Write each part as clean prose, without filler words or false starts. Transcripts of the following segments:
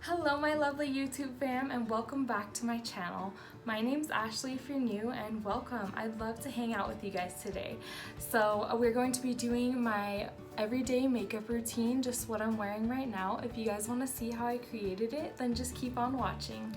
Hello my lovely YouTube fam and welcome back to my channel. My name's Ashley if you're new, and welcome. I'd love to hang out with you guys today. So we're going to be doing my everyday makeup routine, just what I'm wearing right now. If you guys want to see how I created it, then just keep on watching.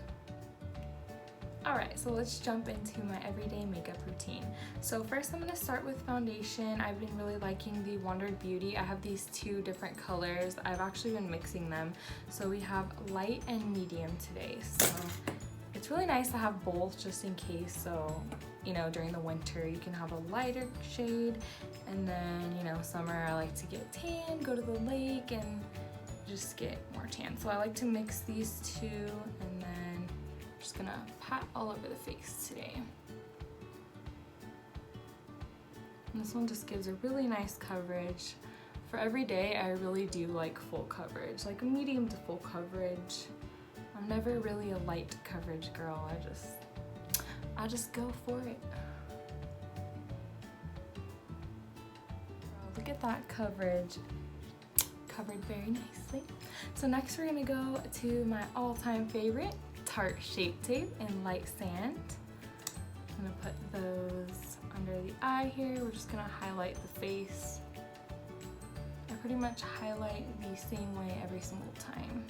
Alright, so let's jump into my everyday makeup routine. So first I'm going to start with foundation. I've been really liking the Wonder Beauty. I have these two different colors. I've actually been mixing them. So we have light and medium today. So it's really nice to have both just in case. So, you know, during the winter you can have a lighter shade, and then, you know, summer I like to get tan, go to the lake and just get more tan. So I like to mix these two, and then just gonna pat all over the face today. And this one just gives a really nice coverage. For every day, I really do like full coverage, like a medium to full coverage. I'm never really a light coverage girl. I just go for it. Look at that coverage. Covered very nicely. So next we're gonna go to my all-time favorite, Tarte Shape Tape in Light Sand. I'm gonna put those under the eye here. We're just gonna highlight the face. I pretty much highlight the same way every single time.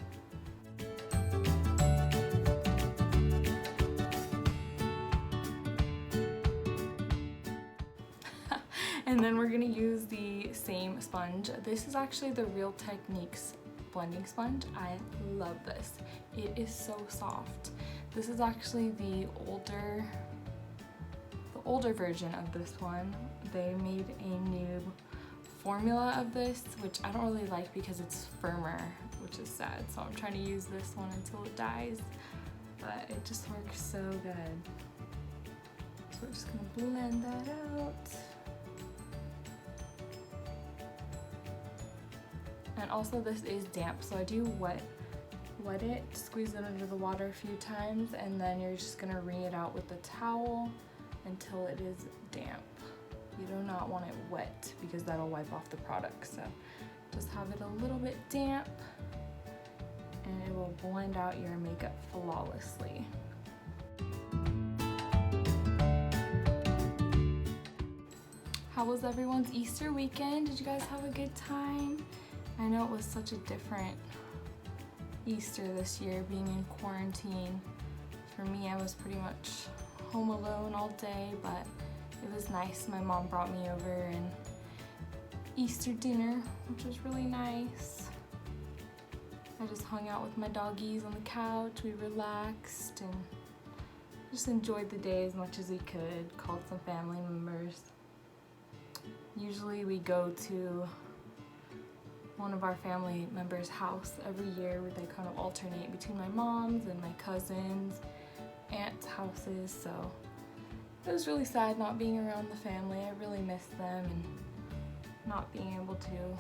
And then we're gonna use the same sponge. This is actually the Real Techniques blending sponge. I love this. It is so soft. This is actually the older version of this one. They made a new formula of this, which I don't really like because it's firmer, which is sad. So I'm trying to use this one until it dies, but it just works so good. So we're just gonna blend that out. And also this is damp, so I do wet it, squeeze it under the water a few times, and then you're just gonna wring it out with a towel until it is damp. You do not want it wet because that'll wipe off the product, so just have it a little bit damp and it will blend out your makeup flawlessly. How was everyone's Easter weekend? Did you guys have a good time? I know it was such a different Easter this year, being in quarantine. For me, I was pretty much home alone all day, but it was nice. My mom brought me over and Easter dinner, which was really nice. I just hung out with my doggies on the couch. We relaxed and just enjoyed the day as much as we could. Called some family members. Usually we go to one of our family members' house every year, where they kind of alternate between my mom's and my cousins, aunts' houses. So it was really sad not being around the family. I really missed them, and not being able to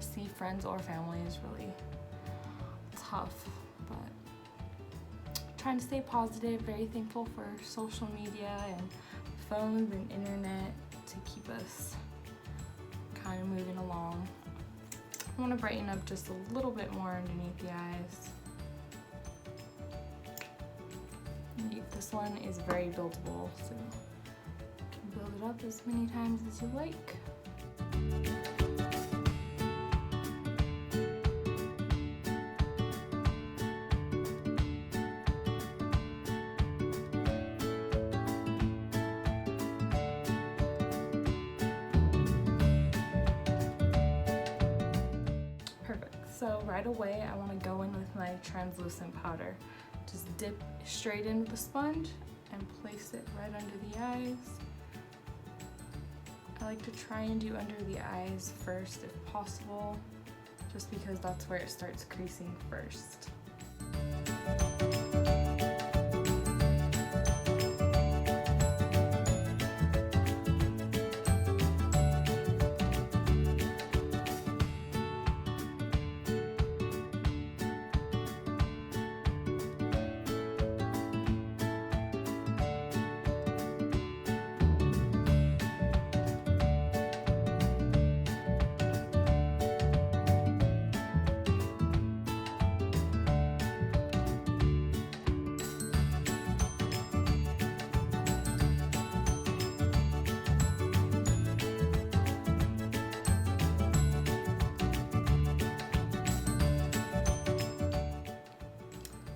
see friends or family is really tough, but trying to stay positive. Very thankful for social media and phones and internet to keep us kind of moving along. I want to brighten up just a little bit more underneath the eyes. This one is very buildable, so you can build it up as many times as you like. So right away, I want to go in with my translucent powder. Just dip straight in with the sponge and place it right under the eyes. I like to try and do under the eyes first if possible, just because that's where it starts creasing first.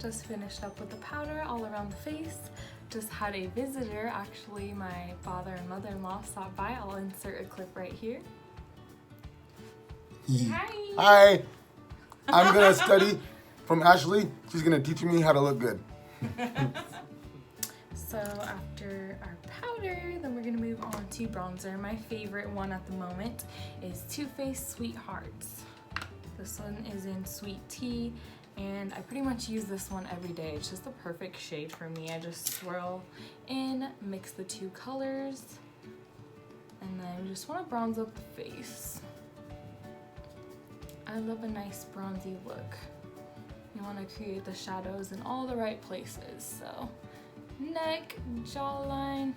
Just finished up with the powder all around the face. Just had a visitor, actually my father and mother-in-law stopped by. I'll insert a clip right here. Hi! Hi! I'm gonna study from Ashley. She's gonna teach me how to look good. So after our powder, then we're gonna move on to bronzer. My favorite one at the moment is Too Faced Sweethearts. This one is in Sweet Tea, and I pretty much use this one every day. It's just the perfect shade for me. I just swirl in, mix the two colors, and then we just want to bronze up the face. I love a nice bronzy look. You want to create the shadows in all the right places. So neck, jawline,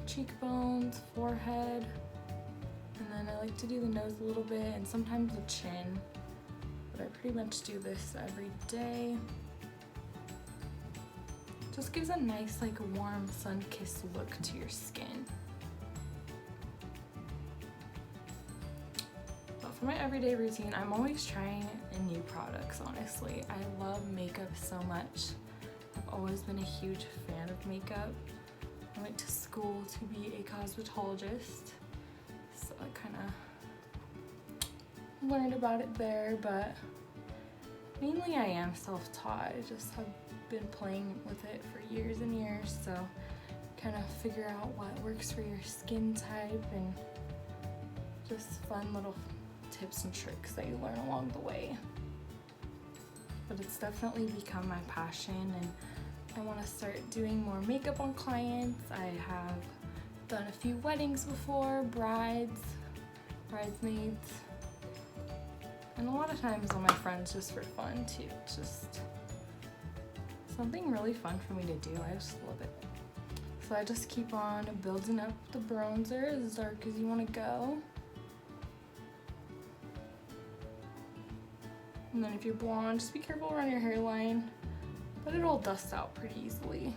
cheekbones, forehead, and then I like to do the nose a little bit and sometimes the chin. But I pretty much do this every day. Just gives a nice like warm sun-kissed look to your skin. But for my everyday routine, I'm always trying new products, honestly. I love makeup so much. I've always been a huge fan of makeup. I went to school to be a cosmetologist, so I kind of learned about it there, but mainly I am self-taught. I just have been playing with it for years and years, so kind of figure out what works for your skin type and just fun little tips and tricks that you learn along the way. But it's definitely become my passion, and I want to start doing more makeup on clients. I have done a few weddings before, bridesmaids, and a lot of times on my friends just for fun too. It's just something really fun for me to do. I just love it. So I just keep on building up the bronzer as dark as you want to go. And then if you're blonde, just be careful around your hairline, but it'll dust out pretty easily.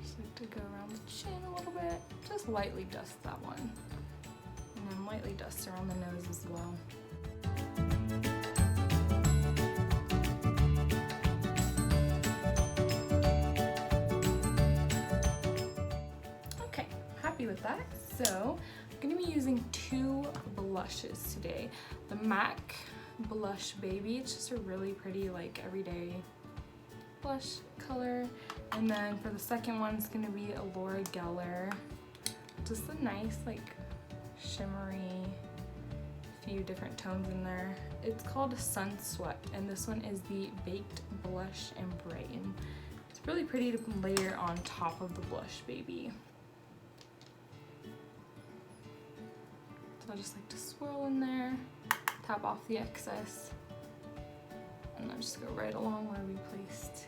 Just like to go around the chin a little bit, just lightly dust that one, and then lightly dust around the nose as well. With that, so I'm going to be using two blushes today. The MAC Blush Baby, it's just a really pretty like everyday blush color, and then for the second one it's going to be a Laura Geller, just a nice like shimmery few different tones in there. It's called Sun Swept, and this one is the Baked Blush and Brighten. It's really pretty to layer on top of the Blush Baby. So I just like to swirl in there, tap off the excess, and then just go right along where we placed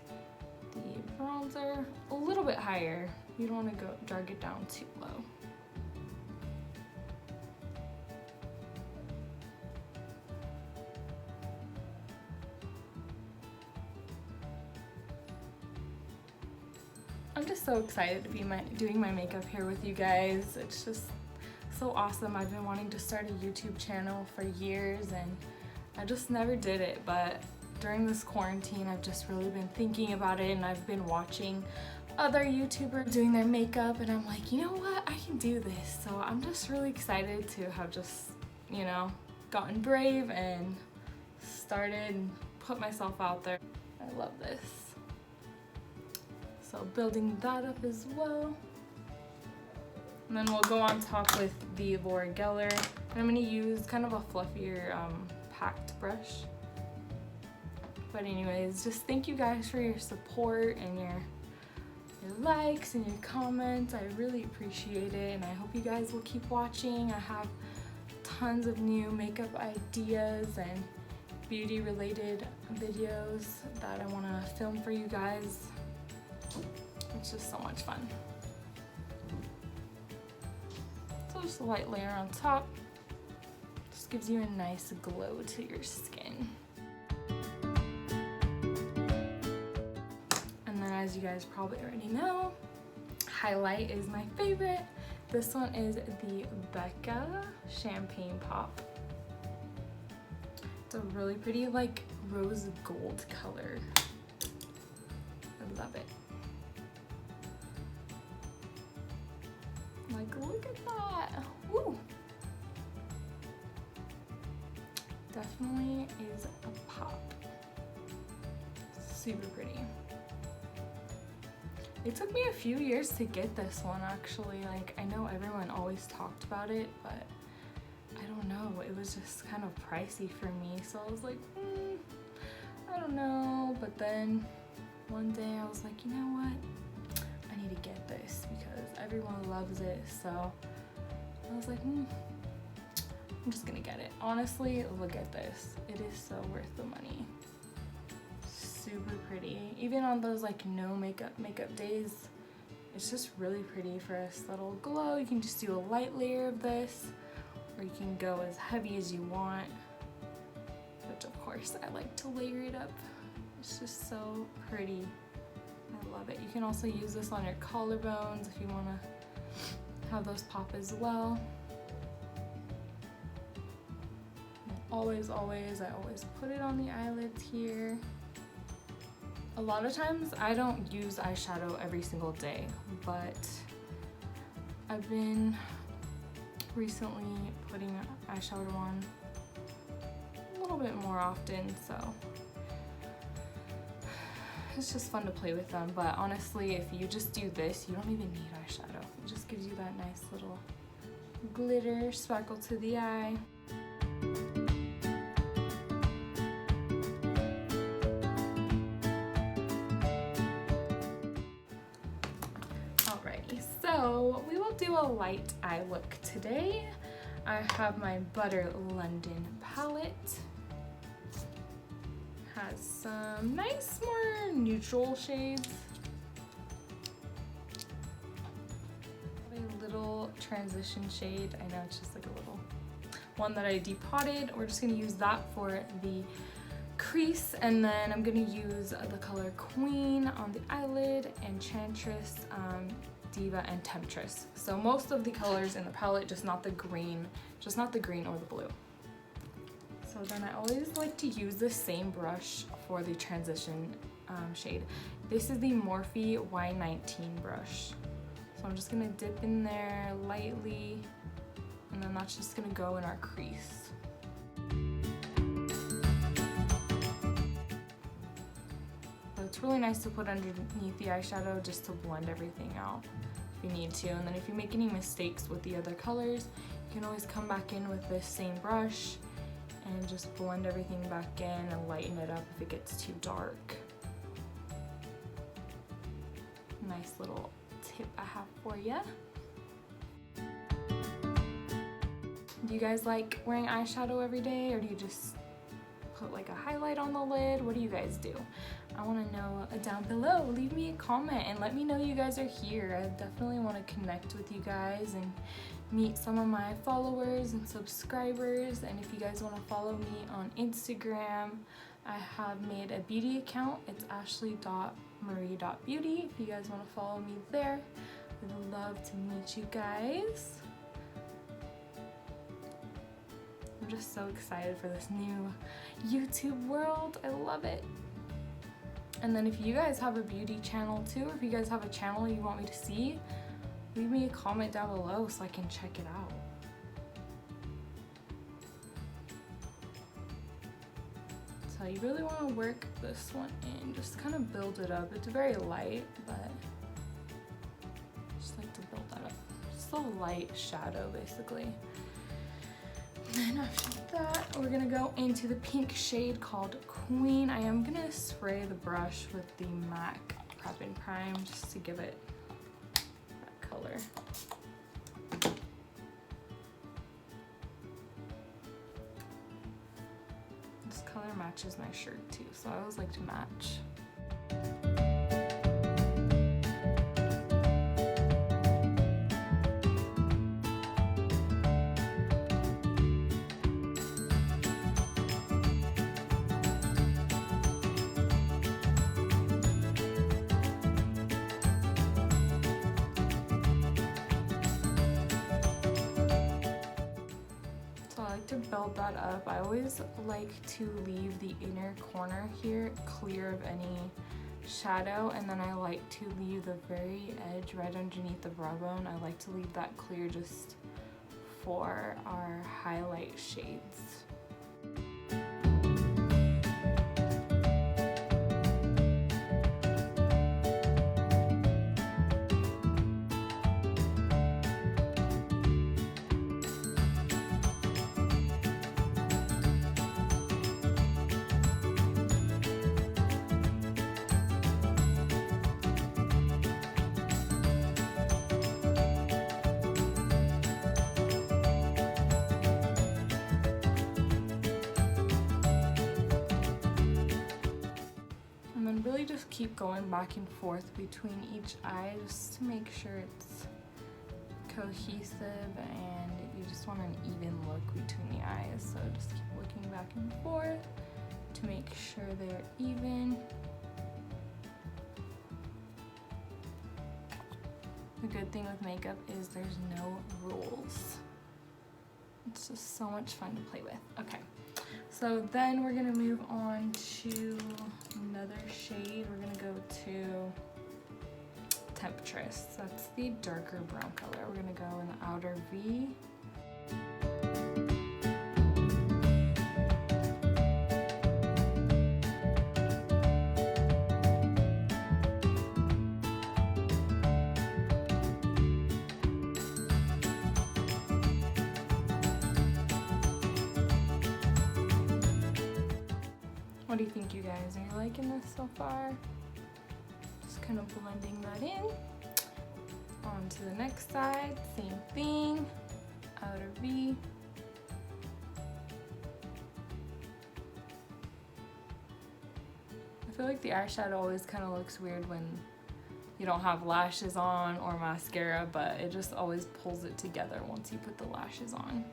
the bronzer. A little bit higher. You don't want to go drag it down too low. I'm just so excited to be doing my makeup here with you guys. It's just so awesome. I've been wanting to start a YouTube channel for years and I just never did it, but during this quarantine I've just really been thinking about it, and I've been watching other YouTubers doing their makeup, and I'm like, you know what, I can do this. So I'm just really excited to have just, you know, gotten brave and started and put myself out there. I love this. So building that up as well. And then we'll go on top with the Laura Geller. And I'm gonna use kind of a fluffier packed brush. But anyways, just thank you guys for your support and your likes and your comments. I really appreciate it, and I hope you guys will keep watching. I have tons of new makeup ideas and beauty related videos that I wanna film for you guys. It's just so much fun. So just a light layer on top. Just gives you a nice glow to your skin. And then, as you guys probably already know, highlight is my favorite. This one is the Becca Champagne Pop. It's a really pretty like rose gold color. I love it. Like, look at that. Woo! Definitely is a pop. Super pretty. It took me a few years to get this one actually. Like, I know everyone always talked about it, but I don't know. It was just kind of pricey for me. So I was like, I don't know. But then one day I was like, you know what? I need to get this because everyone loves it. So I was like, I'm just gonna get it. Honestly, look at this. It is so worth the money. Super pretty. Even on those like no makeup days, it's just really pretty for a subtle glow. You can just do a light layer of this, or you can go as heavy as you want, which of course I like to layer it up. It's just so pretty. I love it. You can also use this on your collarbones if you want to have those pop as well. And always, I always put it on the eyelids here. A lot of times I don't use eyeshadow every single day, but I've been recently putting eyeshadow on a little bit more often, so it's just fun to play with them. But honestly, if you just do this, you don't even need eyeshadow. It just gives you that nice little glitter sparkle to the eye. Alrighty, so we will do a light eye look today. I have my Butter London palette. Has some nice, more neutral shades. A little transition shade. I know it's just like a little one that I depotted. We're just gonna use that for the crease, and then I'm gonna use the color Queen on the eyelid, Enchantress, Diva, and Temptress. So most of the colors in the palette, just not the green or the blue. So then I always like to use the same brush for the transition shade. This is the Morphe Y19 brush. So I'm just gonna dip in there lightly, and then that's just gonna go in our crease. So it's really nice to put underneath the eyeshadow just to blend everything out if you need to. And then if you make any mistakes with the other colors, you can always come back in with this same brush and just blend everything back in and lighten it up if it gets too dark. Nice little tip I have for you. Do you guys like wearing eyeshadow every day, or do you just put like a highlight on the lid? What do you guys do? I want to know down below. Leave me a comment and let me know you guys are here. I definitely want to connect with you guys and meet some of my followers and subscribers. And if you guys want to follow me on Instagram, I have made a beauty account. It's ashley.marie.beauty. If you guys want to follow me there, I'd love to meet you guys. I'm just so excited for this new YouTube world. I love it. And then if you guys have a beauty channel too, or if you guys have a channel you want me to see, leave me a comment down below so I can check it out. So you really want to work this one in, just kind of build it up. It's very light, but just like to build that up. Just a light shadow basically. And then after that, we're gonna go into the pink shade called Queen. I am gonna spray the brush with the MAC Prep and Prime just to give it that color. This color matches my shirt too, so I always like to match. to build that up. I always like to leave the inner corner here clear of any shadow, and then I like to leave the very edge right underneath the brow bone. I like to leave that clear just for our highlight shades. Really just keep going back and forth between each eye just to make sure it's cohesive, and you just want an even look between the eyes, so just keep looking back and forth to make sure they're even. The good thing with makeup is there's no rules. It's just so much fun to play with. Okay. So then we're gonna move on to another shade. We're gonna go to Temptress. That's the darker brown color. We're gonna go in the outer V. What do you think, you guys? Are you liking this so far? Just kind of blending that in. On to the next side, same thing, outer V. I feel like the eyeshadow always kind of looks weird when you don't have lashes on or mascara, but it just always pulls it together once you put the lashes on.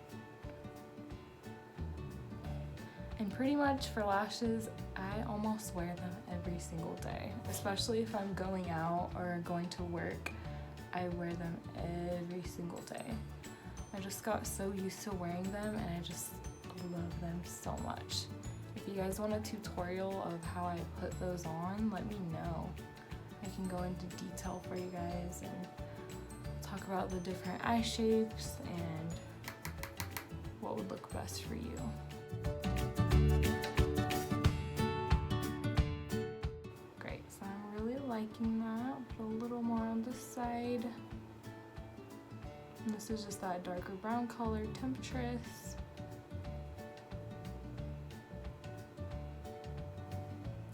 And pretty much for lashes, I almost wear them every single day. Especially if I'm going out or going to work, I wear them every single day. I just got so used to wearing them, and I just love them so much. If you guys want a tutorial of how I put those on, let me know. I can go into detail for you guys and talk about the different eye shapes and what would look best for you. Great, so I'm really liking that. Put a little more on this side. And this is just that darker brown color, Temptress.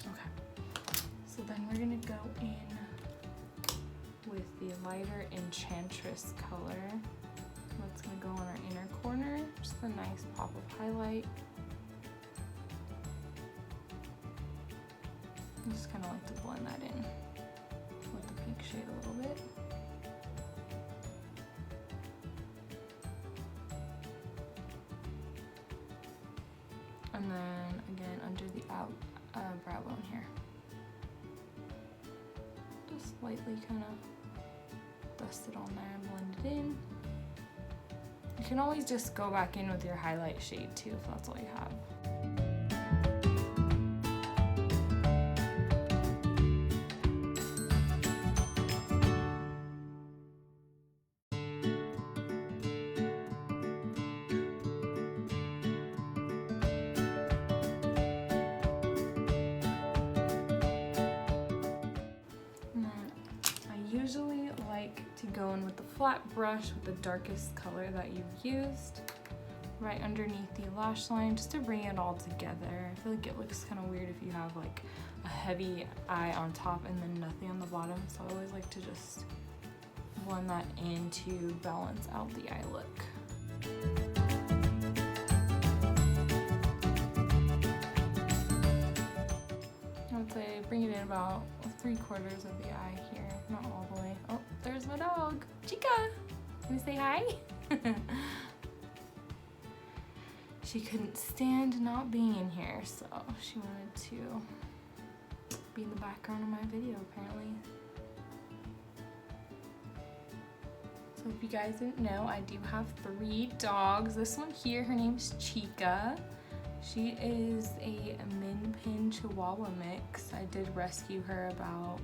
Okay, so then we're gonna go in with the lighter Enchantress color. That's gonna go on our inner corner, just a nice pop of highlight. I just kind of like to blend that in with the pink shade a little bit. And then again under the brow bone here. Just lightly kind of dust it on there and blend it in. You can always just go back in with your highlight shade too if that's all you have. Usually like to go in with the flat brush with the darkest color that you've used right underneath the lash line, just to bring it all together. I feel like it looks kind of weird if you have like a heavy eye on top and then nothing on the bottom, so I always like to just blend that in to balance out the eye look. I would say bring it in about 3/4 of the eye here, not all the way. Oh, there's my dog, Chica. Can you say hi? She couldn't stand not being in here, so she wanted to be in the background of my video apparently. So if you guys didn't know, I do have 3 dogs. This one here, her name's Chica. She is a Min Pin Chihuahua mix. I did rescue her about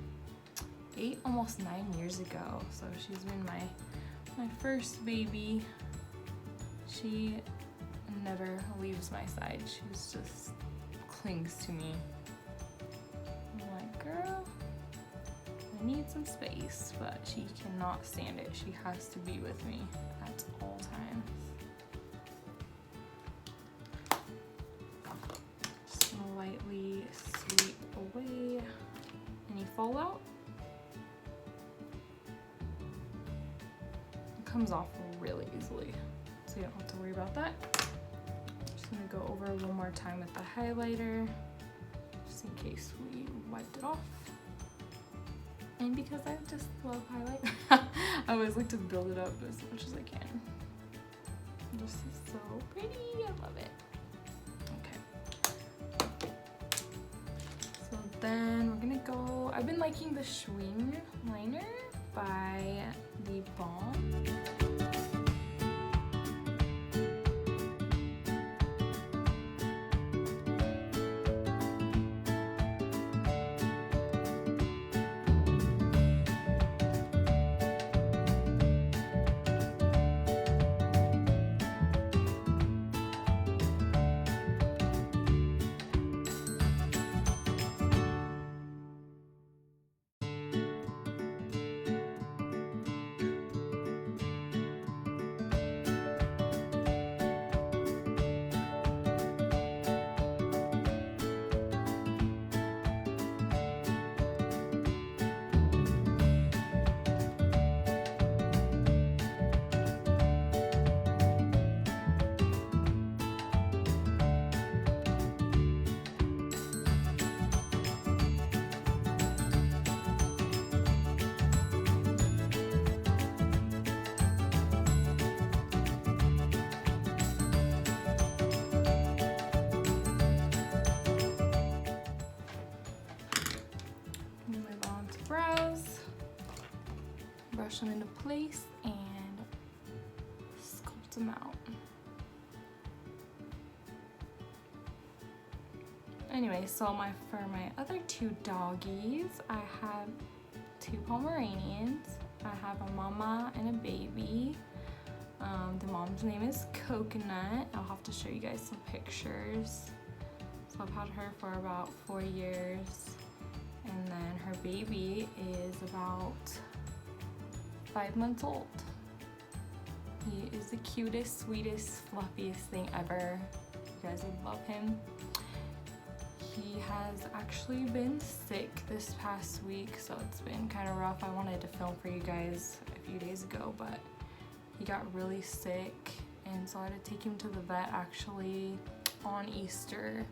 8, almost 9 years ago. So she's been my first baby. She never leaves my side. She's just clings to me. I'm like, girl, I need some space, but she cannot stand it. She has to be with me at all times. Just gonna lightly sweep away any fallout. It comes off really easily, so you don't have to worry about that. Just gonna go over one more time with the highlighter, just in case we wiped it off. And because I just love highlight, I always like to build it up as much as I can. This is so pretty, I love it. Okay. So then we're gonna go, I've been liking the Schwing liner by the Balm. Brush them into place and sculpt them out. Anyway, so for my other 2 doggies, I have 2 Pomeranians. I have a mama and a baby. The mom's name is Coconut. I'll have to show you guys some pictures. So I've had her for about 4 years. And then her baby is about 5 months old. He is the cutest, sweetest, fluffiest thing ever. You guys would love him. He has actually been sick this past week, so it's been kind of rough. I wanted to film for you guys a few days ago, but he got really sick, and so I had to take him to the vet actually on Easter,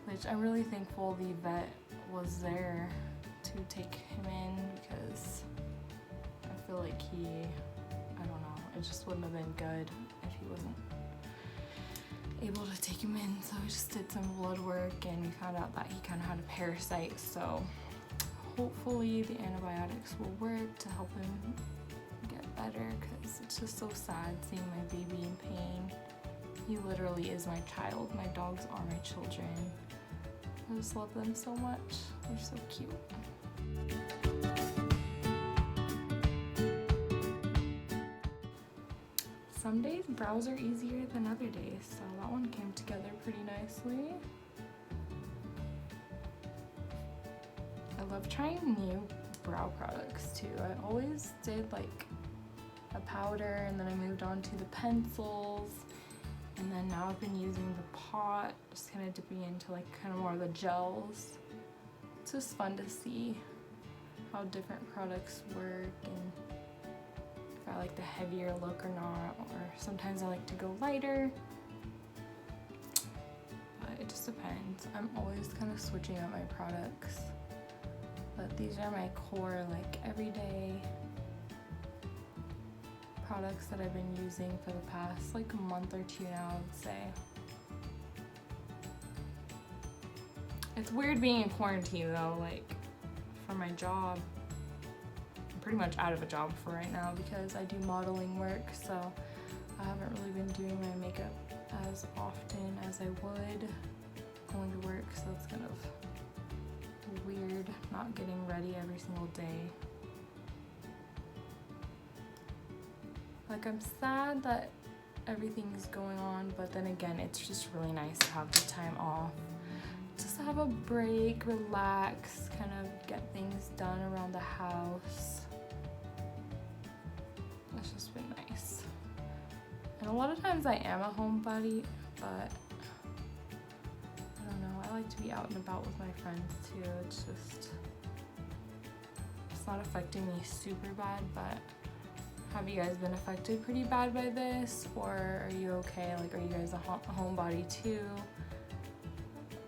which I'm really thankful the vet was there to take him in, because I feel like I don't know, it just wouldn't have been good if he wasn't able to take him in. So we just did some blood work and we found out that he kind of had a parasite, so hopefully the antibiotics will work to help him get better, because it's just so sad seeing my baby in pain. He literally is my child. My dogs are my children. I just love them so much. They're so cute. Some days brows are easier than other days, so that one came together pretty nicely. I love trying new brow products too. I always did like a powder, and then I moved on to the pencils, and then now I've been using the pot, just kind of dipping into like kind of more of the gels. It's just fun to see how different products work and if I like the heavier look or not, or sometimes I like to go lighter, but it just depends. I'm always kind of switching up my products, but these are my core like everyday products that I've been using for the past like a month or 2 now, I would say. It's weird being in quarantine though, like for my job, I'm pretty much out of a job for right now because I do modeling work, so I haven't really been doing my makeup as often as I would going to work, so it's kind of weird not getting ready every single day. Like, I'm sad that everything's going on, but then again, it's just really nice to have the time off. Just to have a break, relax, kind of get things done around the house. It's just been nice. And a lot of times I am a homebody, but I don't know, I like to be out and about with my friends too. It's not affecting me super bad, but have you guys been affected pretty bad by this, or are you okay? Like, are you guys a homebody too?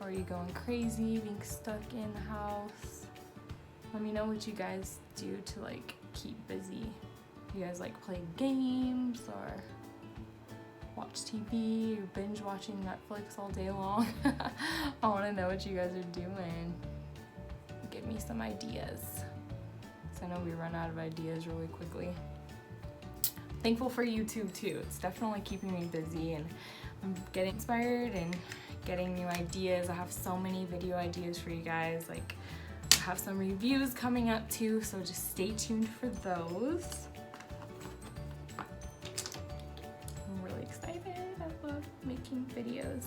Or are you going crazy, being stuck in the house? Let me know what you guys do to like keep busy. You guys like play games or watch TV or binge watching Netflix all day long? I want to know what you guys are doing. Give me some ideas. So I know we run out of ideas really quickly. Thankful for YouTube too. It's definitely keeping me busy and I'm getting inspired and getting new ideas. I have so many video ideas for you guys. Like, I have some reviews coming up too, so just stay tuned for those. I'm really excited. I love making videos.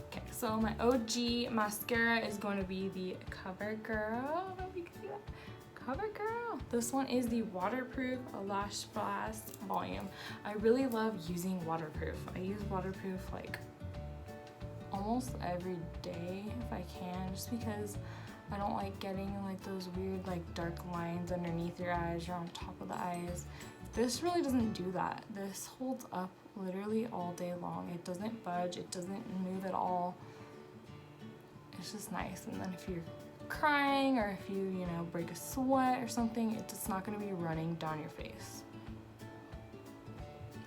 Okay, so my OG mascara is going to be the CoverGirl. I don't know if you can see that. CoverGirl. This one is the waterproof lash blast volume. I really love using waterproof. I use waterproof like almost every day if I can, just because I don't like getting like those weird like dark lines underneath your eyes or on top of the eyes. This really doesn't do that. This holds up literally all day long. It doesn't budge, it doesn't move at all. It's just nice. And then if you're crying or if you know, break a sweat or something, it's just not going to be running down your face.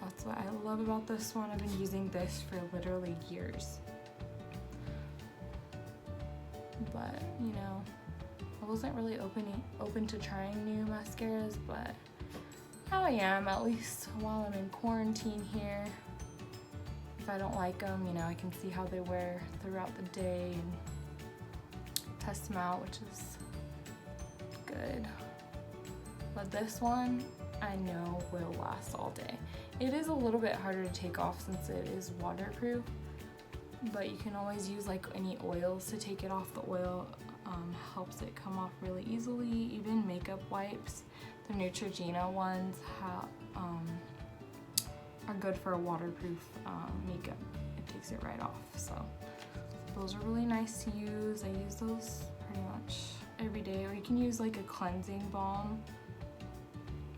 That's what I love about this one. I've been using this for literally years. But, you know, I wasn't really open to trying new mascaras, but now I am, at least while I'm in quarantine here. If I don't like them, you know, I can see how they wear throughout the day and test them out, which is good. But this one I know will last all day. It is a little bit harder to take off since it is waterproof, but you can always use like any oils to take it off. The oil helps it come off really easily. Even makeup wipes, the Neutrogena ones are good for a waterproof makeup. It takes it right off, so those are really nice to use. I use those pretty much every day, or you can use like a cleansing balm,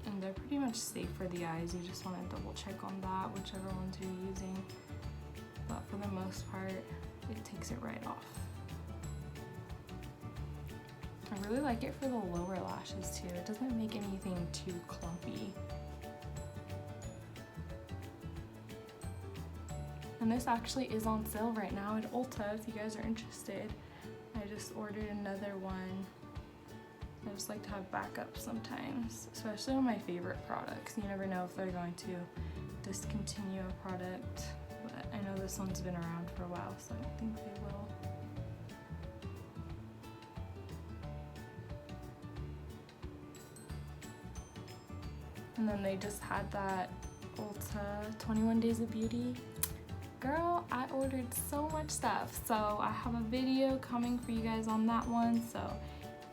and they're pretty much safe for the eyes. You just want to double check on that, whichever ones you're using, but for the most part it takes it right off. I really like it for the lower lashes too. It doesn't make anything too clumpy. And this actually is on sale right now at Ulta if you guys are interested. I just ordered another one. I just like to have backups sometimes, especially on my favorite products. You never know if they're going to discontinue a product, but I know this one's been around for a while, so I don't think they will. And then they just had that Ulta 21 Days of Beauty. Girl, I ordered so much stuff, so I have a video coming for you guys on that one. So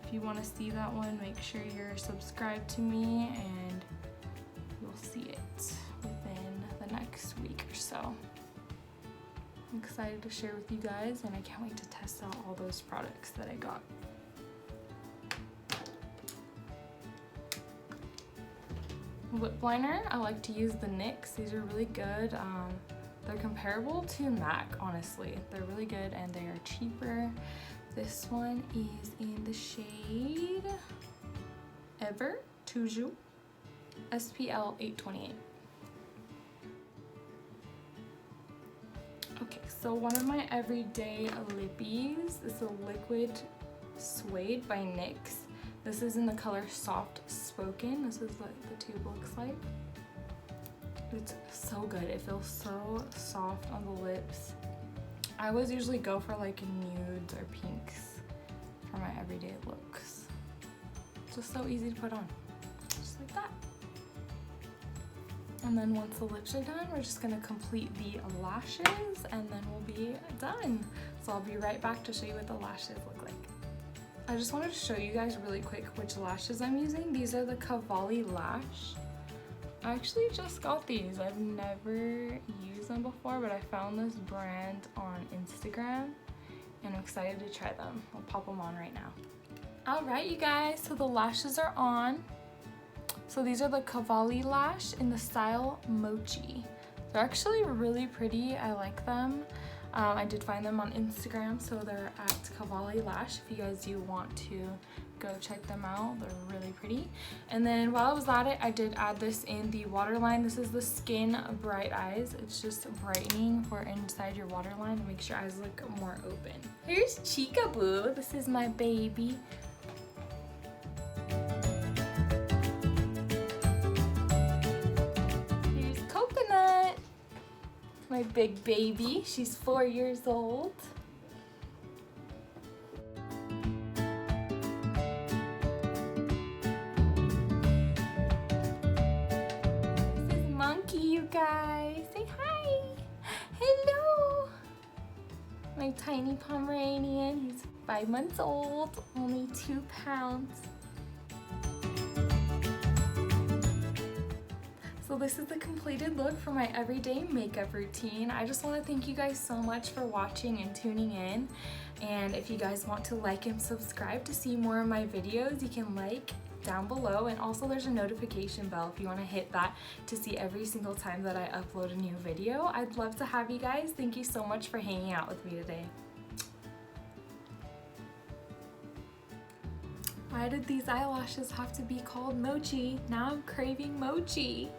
if you want to see that one, make sure you're subscribed to me and you'll see it within the next week or so. I'm excited to share with you guys, and I can't wait to test out all those products that I got. Lip liner, I like to use the NYX. These are really good. They're comparable to MAC, honestly. They're really good and they are cheaper. This one is in the shade Ever Toujours SPL 828. Okay, so one of my everyday lippies is a Liquid Suede by NYX. This is in the color Soft Spoken. This is what the tube looks like. It's so good. It feels so soft on the lips. I always usually go for like nudes or pinks for my everyday looks. Just so easy to put on, just like that. And then once the lips are done, we're just gonna complete the lashes and then we'll be done. So I'll be right back to show you what the lashes look like. I just wanted to show you guys really quick which lashes I'm using. These are the Cavalli Lash. I actually just got these. I've never used them before, but I found this brand on Instagram and I'm excited to try them. I'll pop them on right now. All right, you guys, so the lashes are on. So these are the Cavalli Lash in the style Mochi. They're actually really pretty. I like them. I did find them on Instagram, so they're at Cavalli Lash if you guys do want to go check them out. They're really pretty. And then while I was at it, I did add this in the waterline. This is the Skin Bright Eyes. It's just brightening for inside your waterline to make your eyes look more open. Here's Chica-Boo. This is my baby. Here's Coconut, my big baby. She's 4 years old. You guys, say hi. Hello. My tiny Pomeranian. He's 5 months old, only 2 pounds. So this is the completed look for my everyday makeup routine. I just want to thank you guys so much for watching and tuning in. And if you guys want to like and subscribe to see more of my videos, you can like down below, and also there's a notification bell if you want to hit that to see every single time that I upload a new video. I'd love to have you guys. Thank you so much for hanging out with me today. Why did these eyelashes have to be called Mochi? Now I'm craving Mochi.